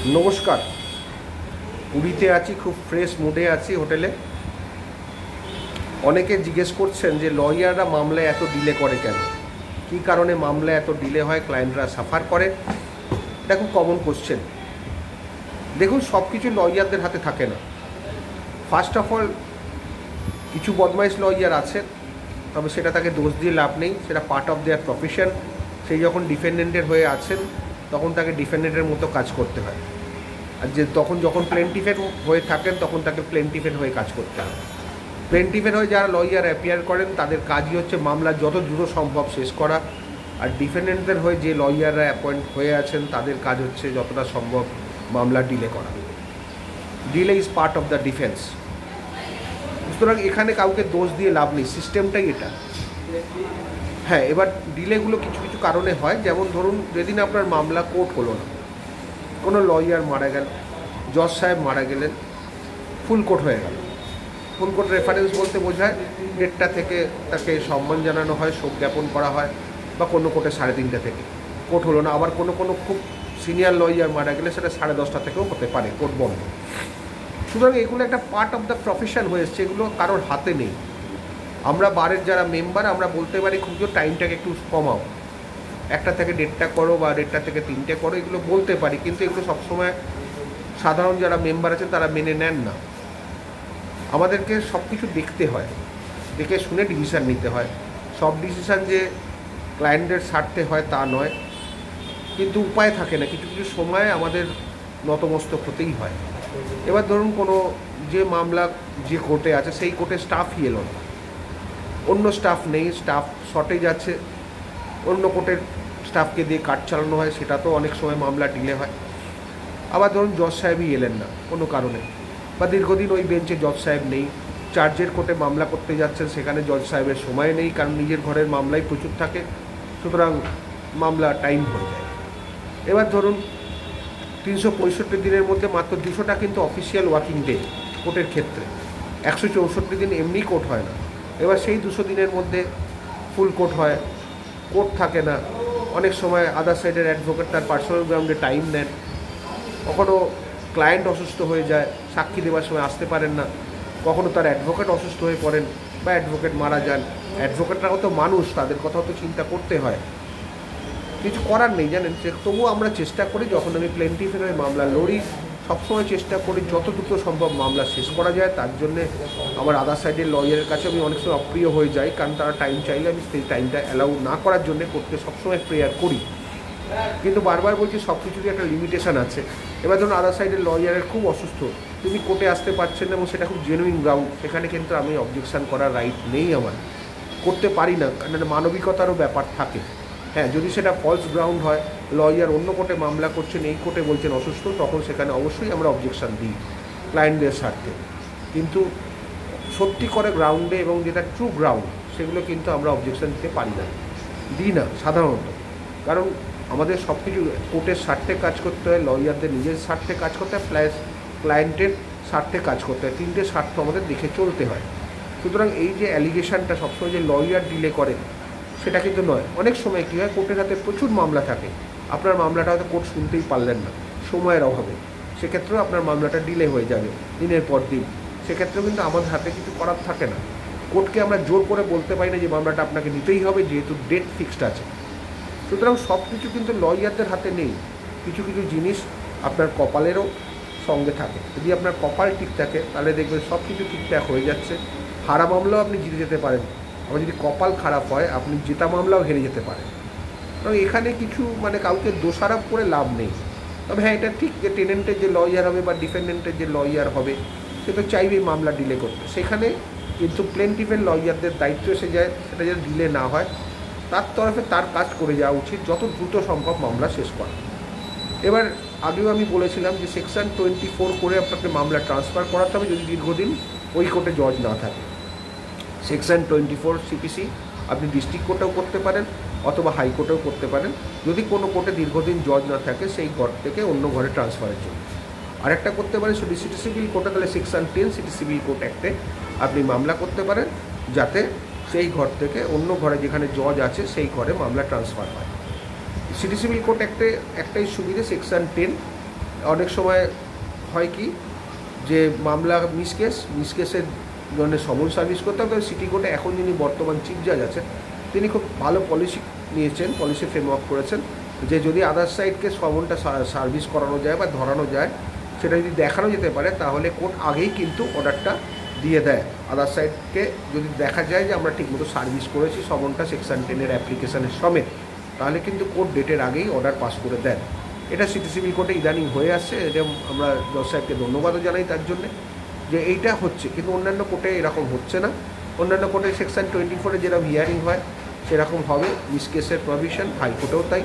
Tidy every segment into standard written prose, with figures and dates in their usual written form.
নমস্কার। পুরীতে আছি, খুব ফ্রেশ মুডে আছি হোটেলে। অনেকে জিজ্ঞেস করছেন যে লয়াররা মামলায় এত ডিলে করে কেন, কী কারণে মামলা এত ডিলে হয়, ক্লায়েন্টরা সাফার করে। এটা খুব কমন কোশ্চেন। দেখুন, সব কিছু লয়ারদের হাতে থাকে না। ফার্স্ট অফ অল, কিছু বদমাইশ লয়ার আছে, তবে সেটা তাকে দোষ দিয়ে লাভ নেই, সেটা পার্ট অফ দেয়ার প্রফেশন। সেই যখন ডিফেন্ডেন্টের হয়ে আছেন তখন তাকে ডিফেন্ডেন্টের মতো কাজ করতে হয়, আর যখন প্লেন্টিফের হয়ে থাকেন তখন তাকে প্লেন্টিফের হয়ে কাজ করতে হয়। প্লেন্টিফের হয়ে যারা লয়ার অ্যাপিয়ার করেন তাদের কাজই হচ্ছে মামলা যত দ্রুত সম্ভব শেষ করা, আর ডিফেন্ডেন্টদের হয়ে যে লয়াররা অ্যাপয়েন্ট হয়ে আছেন তাদের কাজ হচ্ছে যতটা সম্ভব মামলা ডিলে করা। Delay is part of the defence. সুতরাং এখানে কাউকে দোষ দিয়ে লাভ নেই, সিস্টেমটাই এটা। হ্যাঁ, এবার ডিলেগুলো কিছু কিছু কারণে হয়। যেমন ধরুন, যেদিন আপনার মামলা কোর্ট হলো না, কোনো লয়ার মারা গেল, জজ সাহেব মারা গেলেন, ফুল কোর্ট হয়ে গেল। ফুল কোর্ট রেফারেন্স বলতে বোঝায় দেড়টা থেকে তাকে সম্মান জানানো হয়, শোক জ্ঞাপন করা হয়, বা কোনো কোর্টে 3:30 থেকে কোর্ট হলো না। আবার কোনো খুব সিনিয়র লয়ার মারা গেলে সেটা 10:30 থেকেও হতে পারে, কোর্ট বন্ধ। সুতরাং এগুলো একটা পার্ট অফ দ্য প্রফেশন হয়ে এসছে, এগুলো কারোর হাতে নেই। আমরা বারের যারা মেম্বার, আমরা বলতে পারি খুব জোর টাইমটাকে একটু কমাও, 1টা থেকে 1:30 করো বা 1:30 থেকে 3টে করো, এগুলো বলতে পারি। কিন্তু এগুলো সবসময় সাধারণ যারা মেম্বার আছেন তারা মেনে নেন না। আমাদেরকে সব কিছু দেখতে হয়, দেখে শুনে ডিসিশান নিতে হয়। সব ডিসিশান যে ক্লায়েন্টের স্বার্থে হয় তা নয়, কিন্তু উপায় থাকে না, কিছু কিছু সময় আমাদের নতমস্তক হতেই হয়। এবার ধরুন, কোনো যে মামলা যে কোর্টে আছে সেই কোর্টে স্টাফই এলো না, অন্য স্টাফ নেই, স্টাফ শর্টেজ আছে, অন্য কোর্টের স্টাফকে দিয়ে কাজ চালানো হয়, সেটা তো অনেক সময় মামলা ডিলে হয়। আবার ধরুন জজ সাহেবই এলেন না কোনো কারণে, বা দীর্ঘদিন ওই বেঞ্চে জজ সাহেব নেই, চার্জের কোর্টে মামলা করতে যাচ্ছেন, সেখানে জজ সাহেবের সময় নেই, কারণ নিজের ঘরের মামলাই প্রচুর থাকে, সুতরাং মামলা টাইম হয়ে যায়। এবার ধরুন 365 দিনের মধ্যে মাত্র 200টা কিন্তু অফিসিয়াল ওয়ার্কিং ডে কোর্টের ক্ষেত্রে, 164 দিন এমনি কোর্ট হয় না। এবার সেই 200 দিনের মধ্যে ফুল কোর্ট হয়, কোর্ট থাকে না। অনেক সময় আদার সাইডের অ্যাডভোকেট তার পার্সোনাল গ্রাউন্ডে টাইম নেন, কখনও ক্লায়েন্ট অসুস্থ হয়ে যায়, সাক্ষী দেওয়ার সময় আসতে পারেন না, কখনও তার অ্যাডভোকেট অসুস্থ হয়ে পড়েন বা অ্যাডভোকেট মারা যান। অ্যাডভোকেটরাও তো মানুষ, তাদের কথাও তো চিন্তা করতে হয়। কিছু করার নেই জানেন, তবুও আমরা চেষ্টা করি, যখন আমি প্লেন্টিফের হয়ে মামলা লড়ি সবসময় চেষ্টা করি যত দ্রুত সম্ভব মামলা শেষ করা যায়। তার জন্যে আমার আদার সাইডের লয়ারের কাছে আমি অনেক সময় অপ্রিয় হয়ে যাই, কারণ তারা টাইম চাইলে আমি সেই টাইমটা অ্যালাউ না করার জন্যে কোর্টকে সবসময় প্রেয়ার করি। কিন্তু বারবার বলছি সব কিছুরই একটা লিমিটেশান আছে। এবার ধরুন আদার সাইডের লয়ারের খুব অসুস্থ, তুমি কোর্টে আসতে পারছেন না এবং সেটা খুব জেনুইন গ্রাউন্ড, সেখানে কিন্তু আমি অবজেকশান করার রাইট নেই, আমার করতে পারি না, কারণ মানবিকতারও ব্যাপার থাকে। হ্যাঁ, যদি সেটা ফলস গ্রাউন্ড হয়, লয়ার অন্য কোর্টে মামলা করছেন, এই কোর্টে বলছেন অসুস্থ, তখন সেখানে অবশ্যই আমরা অবজেকশান দিই ক্লায়েন্টদের স্বার্থে। কিন্তু সত্যি করে গ্রাউন্ডে এবং যেটা ট্রু গ্রাউন্ড, সেগুলো কিন্তু আমরা অবজেকশান দিতে পারি না, দিই না সাধারণত। কারণ আমাদের সব কিছু কোর্টের স্বার্থে কাজ করতে হয়, লয়ারদের নিজের স্বার্থে কাজ করতে হয়, প্লাস ক্লায়েন্টের স্বার্থে কাজ করতে হয়, 3টে স্বার্থ আমাদের দেখে চলতে হয়। সুতরাং এই যে অ্যালিগেশনটা সবসময় যে লয়ার ডিলে করে, সেটা কিন্তু নয়। অনেক সময় কী হয়, কোর্টের হাতে প্রচুর মামলা থাকে, আপনার মামলাটা হয়তো কোর্ট শুনতেই পারলেন না সময়ের অভাবে, সেক্ষেত্রেও আপনার মামলাটা ডিলে হয়ে যাবে দিনের পর দিন। সেক্ষেত্রেও কিন্তু আমাদের হাতে কিছু করার থাকে না। কোর্টকে আমরা জোর করে বলতে পারি না যে মামলাটা আপনাকে নিতেই হবে, যেহেতু ডেট ফিক্সড আছে। সুতরাং সব কিছু কিন্তু লয়ারদের হাতে নেই। কিছু কিছু জিনিস আপনার কপালেরও সঙ্গে থাকে। যদি আপনার কপাল ঠিক থাকে তাহলে দেখবেন সব কিছু ঠিকঠাক হয়ে যাচ্ছে। হারা মামলাও আপনি জিতে যেতে পারেন, আবার যদি কপাল খারাপ হয় আপনি জেতা মামলাও হেরে যেতে পারেন। কারণ এখানে কিছু কাউকে দোষারোপ করে লাভ নেই। তবে হ্যাঁ, এটা ঠিক যে টেনেন্টের যে লয়ার হবে বা ডিফেন্ডেন্টের যে লয়ার হবে, সে তো চাইবেই মামলা ডিলে করতে। সেখানে কিন্তু প্লেন্টিফের লয়ারদের দায়িত্ব এসে যায় সেটা যেন ডিলে না হয়, তার তরফে তার কাজ করে যাওয়া উচিত, যত দ্রুত সম্ভব মামলা শেষ করা। এবার আগেও আমি বলেছিলাম যে সেকশন 24 করে আপনাকে মামলা ট্রান্সফার করাতে হবে যদি দীর্ঘদিন ওই কোর্টে জজ না থাকে। সেকশন 24 সিপিসি আপনি ডিস্ট্রিক্ট কোর্টেও করতে পারেন অথবা হাইকোর্টেও করতে পারেন, যদি কোনো কোর্টে দীর্ঘদিন জজ না থাকে সেই ঘর থেকে অন্য ঘরে ট্রান্সফারের জন্য। আরেকটা করতে পারেন যদি সিটি সিভিল কোর্টে, তাহলে সেকশন 10 সিটি সিভিল কোর্ট অ্যাক্টে আপনি মামলা করতে পারেন, যাতে সেই ঘর থেকে অন্য ঘরে যেখানে জজ আছে সেই ঘরে মামলা ট্রান্সফার হয়। সিটি সিভিল কোর্ট অ্যাক্টে একটাই সুবিধে, সেকশন 10 অনেক সময় হয় কি যে মামলা মিসকেসের জন্য সমন সার্ভিস করতে হবে। সিটি কোর্টে এখন যিনি বর্তমান চিফ জাজ আছেন তিনি খুব ভালো পলিসি নিয়েছেন, পলিসি ফ্রেমওয়ার্ক করেছেন যে যদি আদার সাইডকে সমনটা সার্ভিস করানো যায় বা ধরানো যায়, সেটা যদি দেখানো যেতে পারে তাহলে কোর্ট আগেই কিন্তু অর্ডারটা দিয়ে দেয়। আদার সাইডকে যদি দেখা যায় যে আমরা ঠিকমতো সার্ভিস করেছি সমনটা সেকশন 10-এর অ্যাপ্লিকেশানের সমেত, তাহলে কিন্তু কোর্ট ডেটের আগেই অর্ডার পাস করে দেন। এটা সিটি সিভিল কোর্টে ইদানিং হয়ে আসছে, এটা আমরা জজ সাহেবকে ধন্যবাদও জানাই তার জন্যে যে এইটা হচ্ছে, কিন্তু অন্যান্য কোর্টে এরকম হচ্ছে না। অন্যান্য কোর্টে সেকশন 24-এ যেরকম হিয়ারিং হয় সেরকম হবে, মিসকেসের প্রভিশন, হাইকোর্টেও তাই।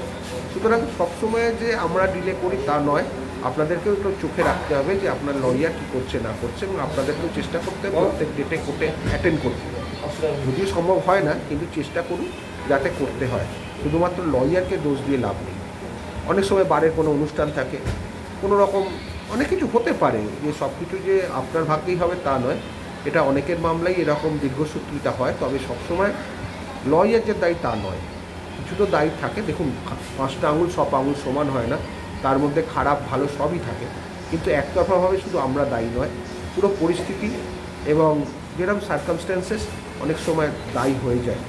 সুতরাং সবসময় যে আমরা ডিলে করি তা নয়, আপনাদেরকেও একটু চোখে রাখতে হবে যে আপনার লয়ার কী করছে না করছে, এবং আপনাদেরকেও চেষ্টা করতে হবে প্রত্যেক ডেটে কোর্টে অ্যাটেন্ড করতে। যদিও সম্ভব হয় না, কিন্তু চেষ্টা করুন যাতে করতে হয়। শুধুমাত্র লয়ারকে দোষ দিয়ে লাভ নেই। অনেক সময় বারের কোনো অনুষ্ঠান থাকে, কোনো রকম অনেক কিছু হতে পারে, যে সব কিছু যে আপনার ভাগ্যেই হবে তা নয়। এটা অনেকের মামলায় এরকম দীর্ঘসূত্রিতা হয়, তবে সবসময় লয়ার যে দায়ী তা নয়, কিছু তো দায়ী থাকে। দেখুন, 5টা আঙুল সব আঙুল সমান হয় না, তার মধ্যে খারাপ ভালো সবই থাকে, কিন্তু একতরফাভাবে শুধু আমরা দায়ী নয়, পুরো পরিস্থিতি এবং যেরকম সার্কামস্ট্যান্সেস অনেক সময় দায়ী হয়ে যায়।